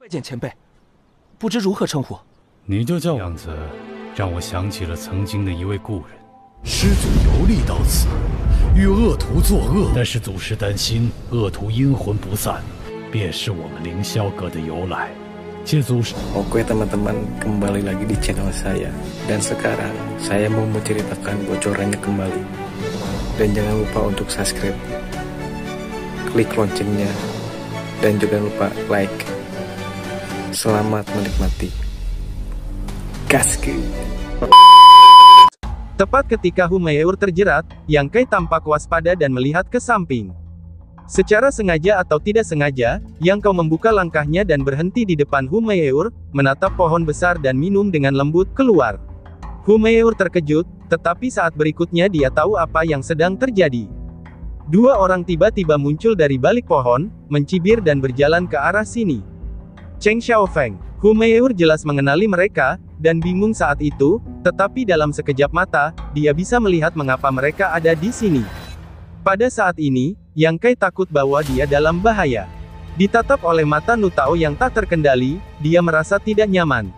拜见前辈，不知如何称呼？你就叫样子，让我想起了曾经的一位故人。师祖游历到此，与恶徒作恶，但是祖师担心恶徒阴魂不散，便是我们凌霄阁的由来。借祖师。Oke teman-teman, kembali lagi di channel saya. Dan sekarang saya mau menceritakan bocorannya kembali. Dan jangan lupa untuk subscribe, klik loncengnya, dan juga lupa like. Selamat menikmati. Gaskeun. Tepat ketika Humeur terjerat, Yang Kai tampak waspada dan melihat ke samping. Secara sengaja atau tidak sengaja, Yang Kau membuka langkahnya dan berhenti di depan Humeur, menatap pohon besar dan minum dengan lembut keluar. Humeur terkejut, tetapi saat berikutnya dia tahu apa yang sedang terjadi. Dua orang tiba-tiba muncul dari balik pohon, mencibir dan berjalan ke arah sini. Cheng Xiaofeng, Humeur jelas mengenali mereka, dan bingung saat itu, tetapi dalam sekejap mata, dia bisa melihat mengapa mereka ada di sini. Pada saat ini, Yang Kai takut bahwa dia dalam bahaya. Ditatap oleh mata Nu Tao yang tak terkendali, dia merasa tidak nyaman.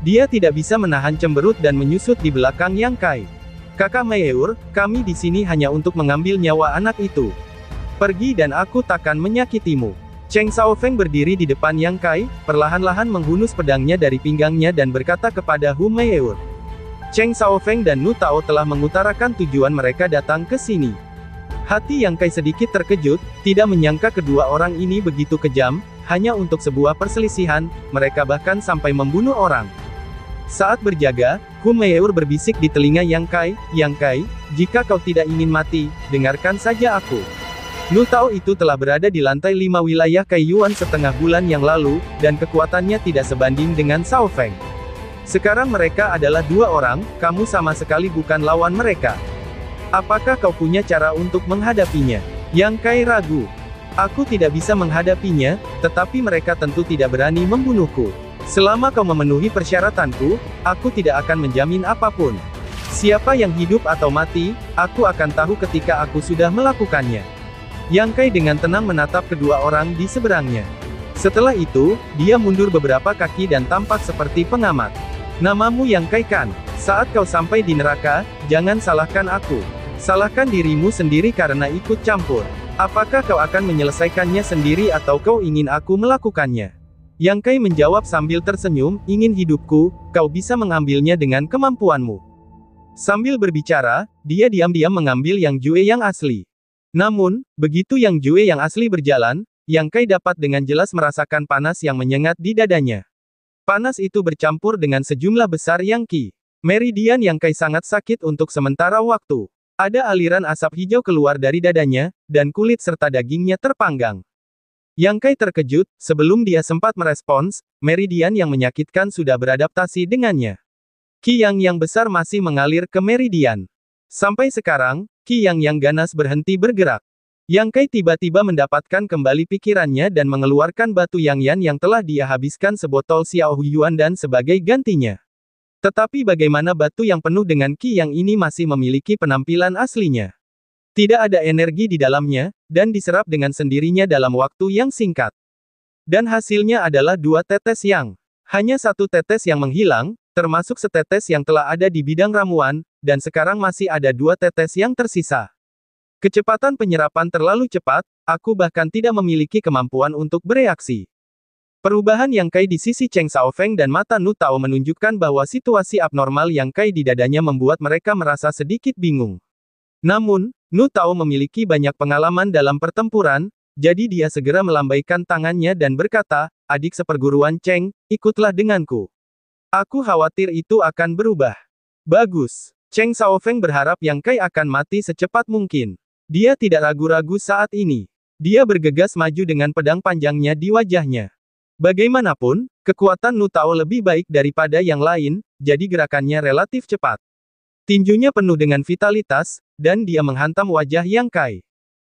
Dia tidak bisa menahan cemberut dan menyusut di belakang Yang Kai. Kakak Meur, kami di sini hanya untuk mengambil nyawa anak itu. Pergi dan aku takkan menyakitimu. Cheng Xiaofeng berdiri di depan Yang Kai, perlahan-lahan menghunus pedangnya dari pinggangnya dan berkata kepada Humeur. Cheng Xiaofeng dan Nu Tao telah mengutarakan tujuan mereka datang ke sini. Hati Yang Kai sedikit terkejut, tidak menyangka kedua orang ini begitu kejam, hanya untuk sebuah perselisihan, mereka bahkan sampai membunuh orang. Saat berjaga, Humeur berbisik di telinga Yang Kai, jika kau tidak ingin mati, dengarkan saja aku. Nu Tao itu telah berada di lantai 5 wilayah Kaiyuan setengah bulan yang lalu, dan kekuatannya tidak sebanding dengan Xiaofeng. Sekarang mereka adalah dua orang, kamu sama sekali bukan lawan mereka. Apakah kau punya cara untuk menghadapinya? Yang Kai ragu. Aku tidak bisa menghadapinya, tetapi mereka tentu tidak berani membunuhku. Selama kau memenuhi persyaratanku, aku tidak akan menjamin apapun. Siapa yang hidup atau mati, aku akan tahu ketika aku sudah melakukannya. Yang Kai dengan tenang menatap kedua orang di seberangnya. Setelah itu, dia mundur beberapa kaki dan tampak seperti pengamat. Namamu Yang Kai kan? Saat kau sampai di neraka, jangan salahkan aku. Salahkan dirimu sendiri karena ikut campur. Apakah kau akan menyelesaikannya sendiri atau kau ingin aku melakukannya? Yang Kai menjawab sambil tersenyum, ingin hidupku, kau bisa mengambilnya dengan kemampuanmu. Sambil berbicara, dia diam-diam mengambil Yang Jue yang asli. Namun, begitu Yang Jue yang asli berjalan, Yang Kai dapat dengan jelas merasakan panas yang menyengat di dadanya. Panas itu bercampur dengan sejumlah besar Yang Qi. Meridian Yang Kai sangat sakit untuk sementara waktu. Ada aliran asap hijau keluar dari dadanya, dan kulit serta dagingnya terpanggang. Yang Kai terkejut, sebelum dia sempat merespons, meridian yang menyakitkan sudah beradaptasi dengannya. Qi yang besar masih mengalir ke meridian. Sampai sekarang, Qi yang ganas berhenti bergerak. Yang Kai tiba-tiba mendapatkan kembali pikirannya dan mengeluarkan batu Yang yang telah dia habiskan sebotol Xiao Huiyuan dan sebagai gantinya. Tetapi bagaimana batu yang penuh dengan Qi yang ini masih memiliki penampilan aslinya? Tidak ada energi di dalamnya, dan diserap dengan sendirinya dalam waktu yang singkat. Dan hasilnya adalah 2 tetes yang. Hanya 1 tetes yang menghilang, termasuk setetes yang telah ada di bidang ramuan, dan sekarang masih ada 2 tetes yang tersisa. Kecepatan penyerapan terlalu cepat, aku bahkan tidak memiliki kemampuan untuk bereaksi. Perubahan Yang Kai di sisi Cheng Xiaofeng dan mata Nu Tao menunjukkan bahwa situasi abnormal Yang Kai di dadanya membuat mereka merasa sedikit bingung. Namun, Nu Tao memiliki banyak pengalaman dalam pertempuran, jadi dia segera melambaikan tangannya dan berkata, adik seperguruan Cheng, ikutlah denganku. Aku khawatir itu akan berubah. Bagus. Cheng Xiaofeng berharap Yang Kai akan mati secepat mungkin. Dia tidak ragu-ragu saat ini. Dia bergegas maju dengan pedang panjangnya di wajahnya. Bagaimanapun, kekuatan Nu Tao lebih baik daripada yang lain, jadi gerakannya relatif cepat. Tinjunya penuh dengan vitalitas, dan dia menghantam wajah Yang Kai.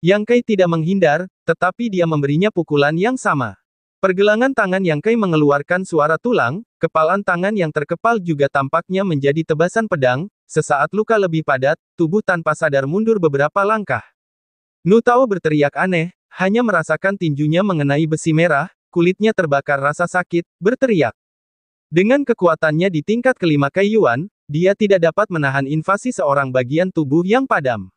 Yang Kai tidak menghindar, tetapi dia memberinya pukulan yang sama. Pergelangan tangan Yang Kai mengeluarkan suara tulang, kepalan tangan yang terkepal juga tampaknya menjadi tebasan pedang, sesaat luka lebih padat, tubuh tanpa sadar mundur beberapa langkah. Nu Tao berteriak aneh, hanya merasakan tinjunya mengenai besi merah, kulitnya terbakar rasa sakit, berteriak. Dengan kekuatannya di tingkat kelima Kai Yuan, dia tidak dapat menahan invasi seorang bagian tubuh yang padam.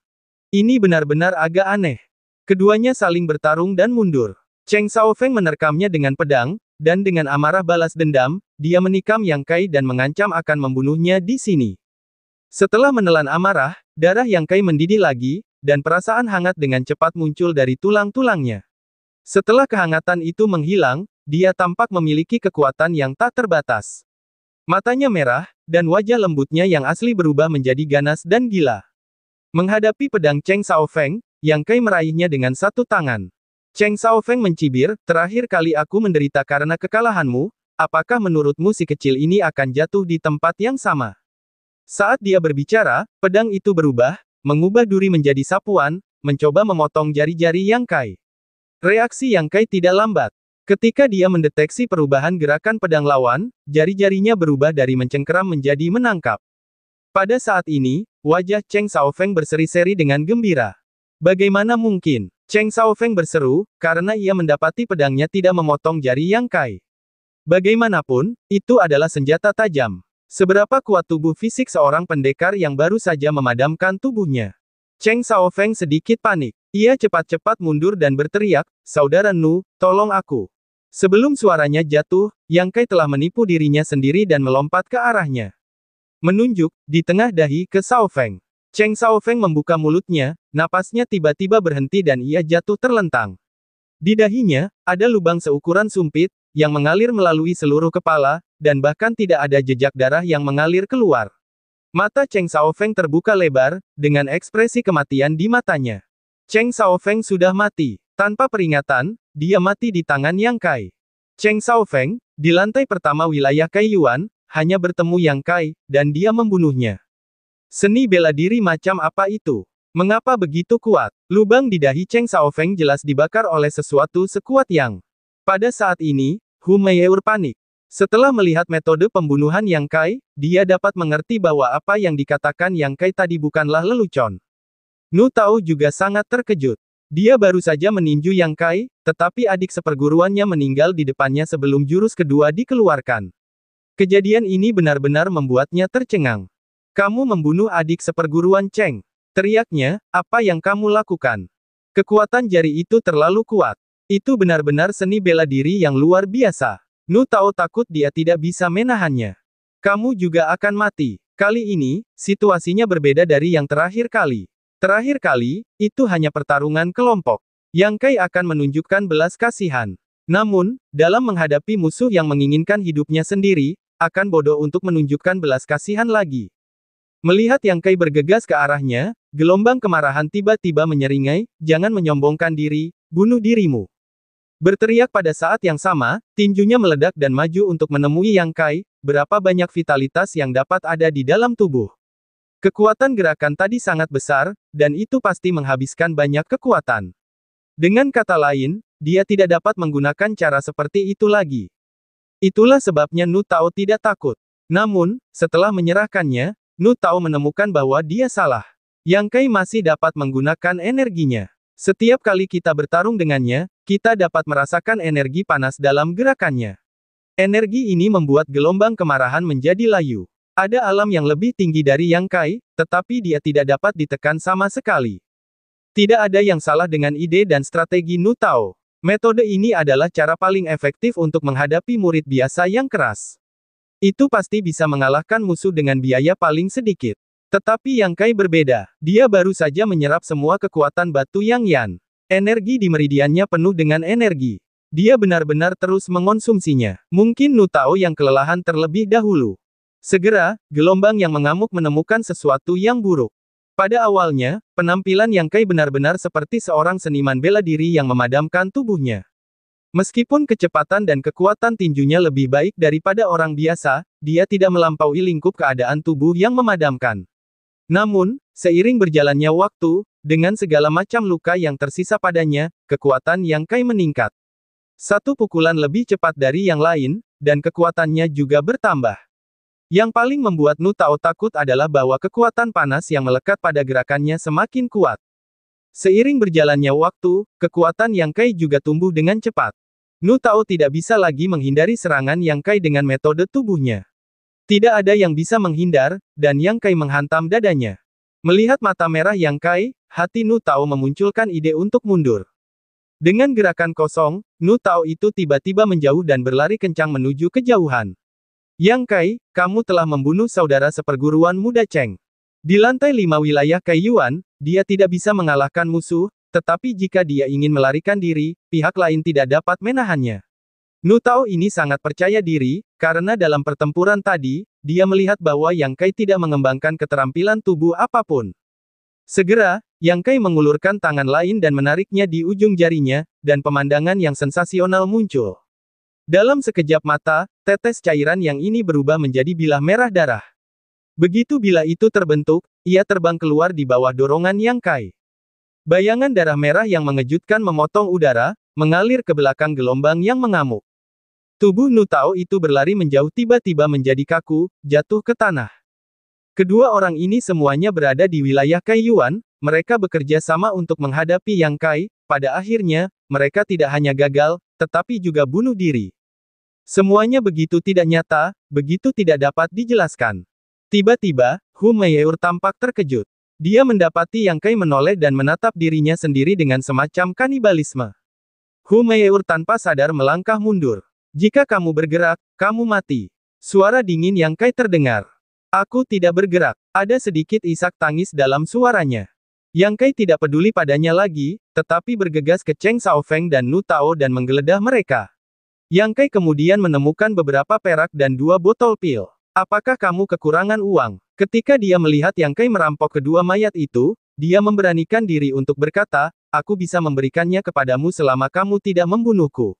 Ini benar-benar agak aneh. Keduanya saling bertarung dan mundur. Cheng Xiaofeng menerkamnya dengan pedang, dan dengan amarah balas dendam, dia menikam Yang Kai dan mengancam akan membunuhnya di sini. Setelah menelan amarah, darah Yang Kai mendidih lagi, dan perasaan hangat dengan cepat muncul dari tulang-tulangnya. Setelah kehangatan itu menghilang, dia tampak memiliki kekuatan yang tak terbatas. Matanya merah, dan wajah lembutnya yang asli berubah menjadi ganas dan gila. Menghadapi pedang Cheng Xiaofeng, Yang Kai meraihnya dengan satu tangan. Cheng Xiaofeng mencibir, terakhir kali aku menderita karena kekalahanmu, apakah menurutmu si kecil ini akan jatuh di tempat yang sama? Saat dia berbicara, pedang itu berubah, mengubah duri menjadi sapuan, mencoba memotong jari-jari Yang Kai. Reaksi Yang Kai tidak lambat. Ketika dia mendeteksi perubahan gerakan pedang lawan, jari-jarinya berubah dari mencengkeram menjadi menangkap. Pada saat ini, wajah Cheng Xiaofeng berseri-seri dengan gembira. Bagaimana mungkin? Cheng Xiaofeng berseru, karena ia mendapati pedangnya tidak memotong jari Yang Kai. Bagaimanapun, itu adalah senjata tajam. Seberapa kuat tubuh fisik seorang pendekar yang baru saja memadamkan tubuhnya? Cheng Xiaofeng sedikit panik. Ia cepat-cepat mundur dan berteriak, "Saudara Nu, tolong aku." Sebelum suaranya jatuh, Yang Kai telah menipu dirinya sendiri dan melompat ke arahnya. Menunjuk, di tengah dahi ke Xiaofeng. Cheng Xiaofeng membuka mulutnya, napasnya tiba-tiba berhenti dan ia jatuh terlentang. Di dahinya, ada lubang seukuran sumpit, yang mengalir melalui seluruh kepala, dan bahkan tidak ada jejak darah yang mengalir keluar. Mata Cheng Xiaofeng terbuka lebar, dengan ekspresi kematian di matanya. Cheng Xiaofeng sudah mati. Tanpa peringatan, dia mati di tangan Yang Kai. Cheng Xiaofeng, di lantai pertama wilayah Kai Yuan, hanya bertemu Yang Kai, dan dia membunuhnya. Seni bela diri macam apa itu? Mengapa begitu kuat? Lubang di dahi Cheng Xiaofeng jelas dibakar oleh sesuatu sekuat yang. Pada saat ini, Hu Mei'er panik. Setelah melihat metode pembunuhan Yang Kai, dia dapat mengerti bahwa apa yang dikatakan Yang Kai tadi bukanlah lelucon. Nu Tao juga sangat terkejut. Dia baru saja meninju Yang Kai, tetapi adik seperguruannya meninggal di depannya sebelum jurus kedua dikeluarkan. Kejadian ini benar-benar membuatnya tercengang. "Kamu membunuh adik seperguruan Cheng," teriaknya, "apa yang kamu lakukan? Kekuatan jari itu terlalu kuat. Itu benar-benar seni bela diri yang luar biasa." Nu Tao takut dia tidak bisa menahannya. "Kamu juga akan mati." Kali ini, situasinya berbeda dari yang terakhir kali. Terakhir kali, itu hanya pertarungan kelompok. Yang Kai akan menunjukkan belas kasihan. Namun, dalam menghadapi musuh yang menginginkan hidupnya sendiri, akan bodoh untuk menunjukkan belas kasihan lagi. Melihat Yang Kai bergegas ke arahnya, gelombang kemarahan tiba-tiba menyeringai, "Jangan menyombongkan diri, bunuh dirimu." Berteriak pada saat yang sama, tinjunya meledak dan maju untuk menemui Yang Kai, berapa banyak vitalitas yang dapat ada di dalam tubuh. Kekuatan gerakan tadi sangat besar, dan itu pasti menghabiskan banyak kekuatan. Dengan kata lain, dia tidak dapat menggunakan cara seperti itu lagi. Itulah sebabnya Nu Tao tidak takut. Namun, setelah menyerahkannya, Nu Tao menemukan bahwa dia salah. Yang Kai masih dapat menggunakan energinya. Setiap kali kita bertarung dengannya, kita dapat merasakan energi panas dalam gerakannya. Energi ini membuat gelombang kemarahan menjadi layu. Ada alam yang lebih tinggi dari Yang Kai, tetapi dia tidak dapat ditekan sama sekali. Tidak ada yang salah dengan ide dan strategi Nu Tao. Metode ini adalah cara paling efektif untuk menghadapi murid biasa yang keras. Itu pasti bisa mengalahkan musuh dengan biaya paling sedikit. Tetapi Yang Kai berbeda. Dia baru saja menyerap semua kekuatan batu Yang Yan. Energi di meridiannya penuh dengan energi. Dia benar-benar terus mengonsumsinya. Mungkin Nu Tao yang kelelahan terlebih dahulu. Segera, gelombang yang mengamuk menemukan sesuatu yang buruk. Pada awalnya, penampilan Yang Kai benar-benar seperti seorang seniman bela diri yang memadamkan tubuhnya. Meskipun kecepatan dan kekuatan tinjunya lebih baik daripada orang biasa, dia tidak melampaui lingkup keadaan tubuh yang memadamkan. Namun, seiring berjalannya waktu, dengan segala macam luka yang tersisa padanya, kekuatan Yang Kai meningkat. Satu pukulan lebih cepat dari yang lain, dan kekuatannya juga bertambah. Yang paling membuat Nu Tao takut adalah bahwa kekuatan panas yang melekat pada gerakannya semakin kuat. Seiring berjalannya waktu, kekuatan Yang Kai juga tumbuh dengan cepat. Nu Tao tidak bisa lagi menghindari serangan Yang Kai dengan metode tubuhnya. Tidak ada yang bisa menghindar, dan Yang Kai menghantam dadanya. Melihat mata merah Yang Kai, hati Nu Tao memunculkan ide untuk mundur. Dengan gerakan kosong, Nu Tao itu tiba-tiba menjauh dan berlari kencang menuju kejauhan. Yang Kai, kamu telah membunuh saudara seperguruan muda Cheng. Di lantai 5 wilayah Kaiyuan, dia tidak bisa mengalahkan musuh, tetapi jika dia ingin melarikan diri, pihak lain tidak dapat menahannya. Nu Tao ini sangat percaya diri, karena dalam pertempuran tadi, dia melihat bahwa Yang Kai tidak mengembangkan keterampilan tubuh apapun. Segera, Yang Kai mengulurkan tangan lain dan menariknya di ujung jarinya, dan pemandangan yang sensasional muncul. Dalam sekejap mata, tetes cairan yang ini berubah menjadi bilah merah darah. Begitu bilah itu terbentuk, ia terbang keluar di bawah dorongan Yang Kai. Bayangan darah merah yang mengejutkan memotong udara, mengalir ke belakang gelombang yang mengamuk. Tubuh Nu Tao itu berlari menjauh tiba-tiba menjadi kaku, jatuh ke tanah. Kedua orang ini semuanya berada di wilayah Kaiyuan, mereka bekerja sama untuk menghadapi Yang Kai, pada akhirnya, mereka tidak hanya gagal, tetapi juga bunuh diri. Semuanya begitu tidak nyata, begitu tidak dapat dijelaskan. Tiba-tiba, Hu Mei'er tampak terkejut. Dia mendapati Yang Kai menoleh dan menatap dirinya sendiri dengan semacam kanibalisme. Hu Mei'er tanpa sadar melangkah mundur. Jika kamu bergerak, kamu mati. Suara dingin Yang Kai terdengar. Aku tidak bergerak. Ada sedikit isak tangis dalam suaranya. Yang Kai tidak peduli padanya lagi, tetapi bergegas ke Cheng Xiaofeng dan Nu Tao dan menggeledah mereka. Yang Kai kemudian menemukan beberapa perak dan 2 botol pil. Apakah kamu kekurangan uang? Ketika dia melihat Yang Kai merampok kedua mayat itu, dia memberanikan diri untuk berkata, aku bisa memberikannya kepadamu selama kamu tidak membunuhku.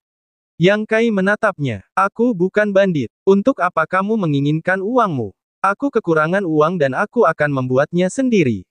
Yang Kai menatapnya. Aku bukan bandit. Untuk apa kamu menginginkan uangmu? Aku kekurangan uang dan aku akan membuatnya sendiri.